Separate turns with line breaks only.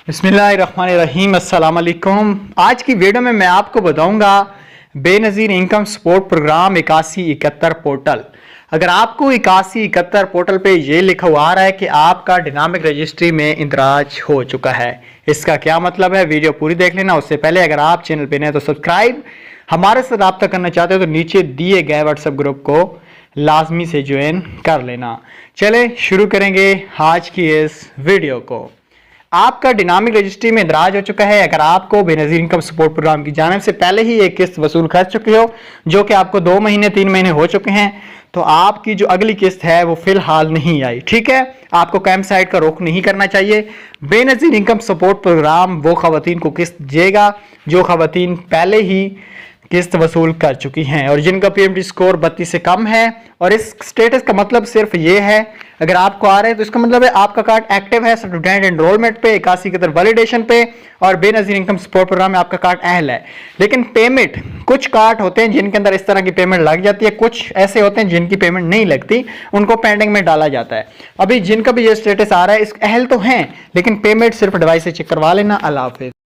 बिस्मिल्लाहिर्रहमानिर्रहीम, अस्सलाम वालेकुम। आज की वीडियो में मैं आपको बताऊंगा Benazir income support programme 8171 portal. अगर आपको 8171 पोर्टल पे ये लिखा हुआ आ रहा है कि आपका डायनामिक रजिस्ट्री में इंदराज हो चुका है, इसका क्या मतलब है? वीडियो पूरी देख लेना। उससे पहले अगर आप चैनल पे नए तो सब्सक्राइब, हमारे साथ रब्ता करना चाहते हो तो नीचे दिए गए व्हाट्सएप ग्रुप को लाजमी से ज्वाइन कर लेना। चले शुरू करेंगे आज की इस वीडियो को। आपका डायनामिक रजिस्ट्री में इंदराज हो चुका है। अगर आपको बेनज़ीर इनकम सपोर्ट प्रोग्राम की जानिब से पहले ही एक किस्त वसूल कर चुके हो, जो कि आपको 2 महीने 3 महीने हो चुके हैं, तो आपकी जो अगली किस्त है वो फिलहाल नहीं आई। ठीक है, आपको कैंप साइट का रुख नहीं करना चाहिए। बेनज़ीर इनकम सपोर्ट प्रोग्राम वो खवातीन को किस्त देगा जो खवातीन पहले ही किस्त वसूल कर चुकी हैं और जिनका पीएमटी स्कोर 32 से कम है। और इस स्टेटस का मतलब सिर्फ ये है, अगर आपको आ रहे हैं तो इसका मतलब है आपका कार्ड एक्टिव है स्टूडेंट एनरोलमेंट पे, 8171 वैलिडेशन पे, और बेनज़ीर इनकम सपोर्ट प्रोग्राम में आपका कार्ड अहल है। लेकिन पेमेंट, कुछ कार्ड होते हैं जिनके अंदर इस तरह की पेमेंट लग जाती है, कुछ ऐसे होते हैं जिनकी पेमेंट नहीं लगती, उनको पेंडिंग में डाला जाता है। अभी जिनका भी ये स्टेटस आ रहा है, इस अहल तो हैं लेकिन पेमेंट सिर्फ डिवाइस से चेक करवा लेना। अल्लाह हाफिज़।